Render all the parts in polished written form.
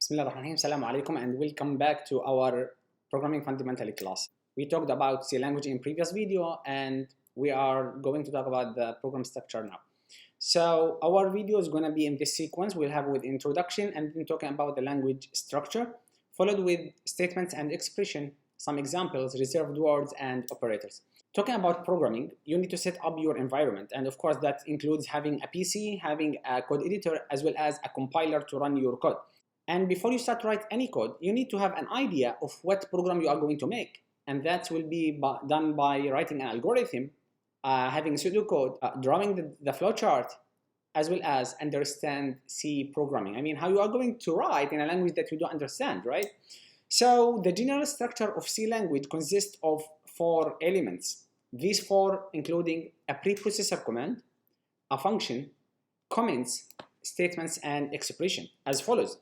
Bismillahirrahmanirrahim. Assalamu alaikum and welcome back to our programming fundamental class. We talked about C language in previous video and we are going to talk about the program structure now. So our video is going to be in this sequence. We'll have with introduction and then talking about the language structure, followed with statements and expression, some examples, reserved words and operators. Talking about programming, you need to set up your environment, and of course that includes having a PC, having a code editor, as well as a compiler to run your code. And before you start to write any code, you need to have an idea of what program you are going to make. And that will be done by writing an algorithm, having pseudocode, drawing the flowchart, as well as understand C programming. I mean, how you are going to write in a language that you don't understand, right? So the general structure of C language consists of 4 elements. These 4 including a preprocessor command, a function, comments, statements, and expression as follows.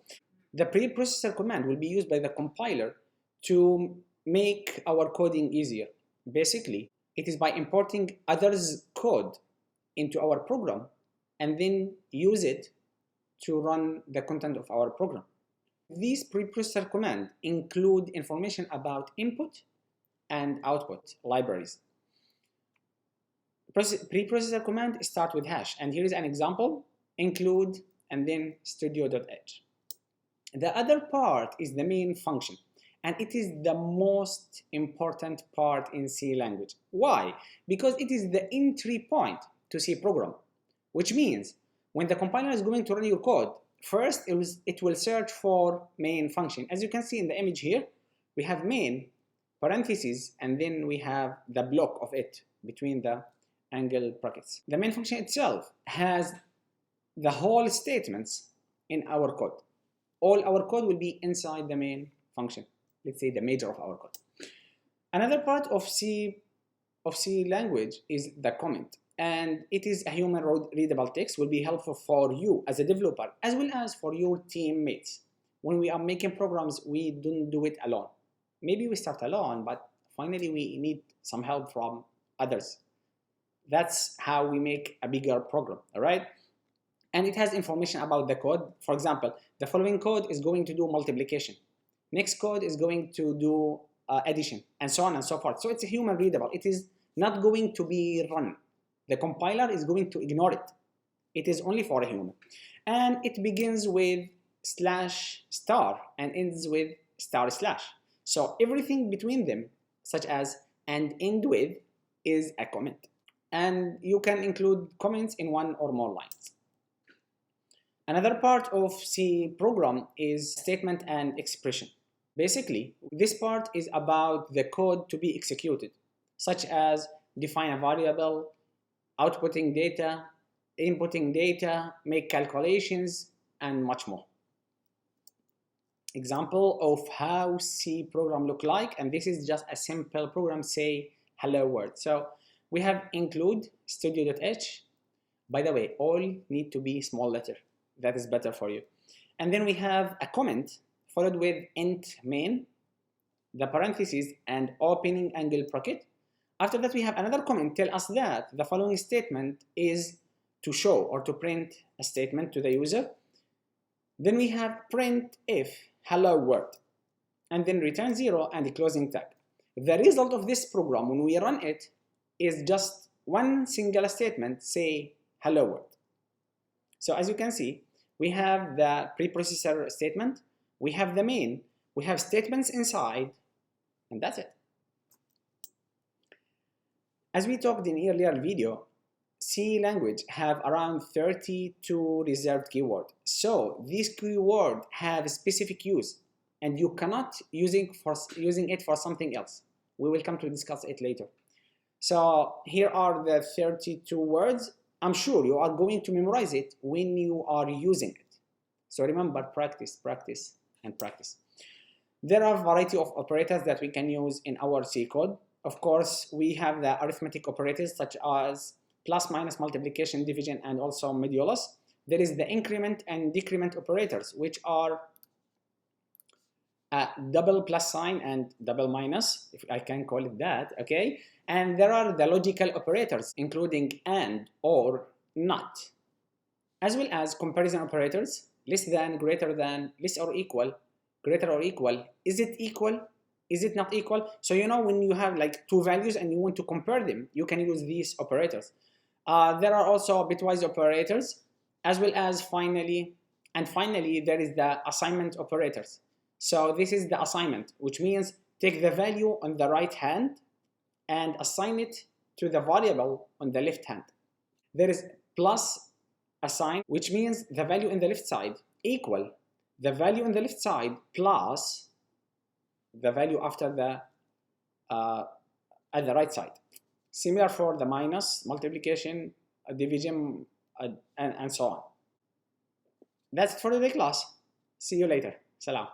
The preprocessor command will be used by the compiler to make our coding easier. Basically, it is by importing others' code into our program and then use it to run the content of our program. These preprocessor commands include information about input and output libraries. Preprocessor command start with hash, and here is an example: include and then studio.h. The other part is the main function, and it is the most important part in C language. Why? Because it is the entry point to C program, which means when the compiler is going to run your code, first it will search for main function. As you can see in the image here, we have main, parentheses, and then we have the block of it between the angle brackets. The main function itself has the whole statements in our code. All our code will be inside the main function, let's say the major of our code. Another part of C language is the comment, and it is a human readable text, will be helpful for you as a developer as well as for your teammates. When we are making programs, we don't do it alone. Maybe we start alone, but finally we need some help from others. That's how we make a bigger program, all right? And it has information about the code. For example, the following code is going to do multiplication. Next code is going to do addition, and so on and so forth. So it's a human readable. It is not going to be run. The compiler is going to ignore it. It is only for a human. And it begins with /* and ends with */. So everything between them, such as and end with, is a comment. And you can include comments in 1 or more lines. Another part of C program is statement and expression. Basically, this part is about the code to be executed, such as define a variable, outputting data, inputting data, make calculations, and much more. Example of how C program look like, and this is just a simple program, say hello world. So we have include studio.h. By the way, all need to be small letter. That is better for you. And then we have a comment followed with int main, the parentheses, and opening angle bracket. After that, we have another comment tell us that the following statement is to show or to print a statement to the user. Then we have print if hello world, and then return 0 and the closing tag. The result of this program, when we run it, is just one single statement, say hello world. So as you can see, we have the preprocessor statement, we have the main, we have statements inside, and that's it. As we talked in earlier video, C language have around 32 reserved keywords. So these keywords have specific use, and you cannot using it for something else. We will come to discuss it later. So here are the 32 words. I'm sure you are going to memorize it when you are using it. So remember, practice, practice, and practice. There are a variety of operators that we can use in our C code. Of course, we have the arithmetic operators such as plus, minus, multiplication, division, and also modulus. There is the increment and decrement operators, which are double plus sign and double minus, if I can call it that, okay? And there are the logical operators, including and, or, not, as well as comparison operators, less than, greater than, less or equal, greater or equal, is it equal, is it not equal? So you know, when you have like two values and you want to compare them, you can use these operators. There are also bitwise operators, as well as finally there is the assignment operators. So this is the assignment, which means take the value on the right hand and assign it to the variable on the left hand. There is plus assign, which means the value in the left side equal the value in the left side plus the value after the at the right side. Similar for the minus, multiplication, division, and so on. That's it for the class. See you later. Salam.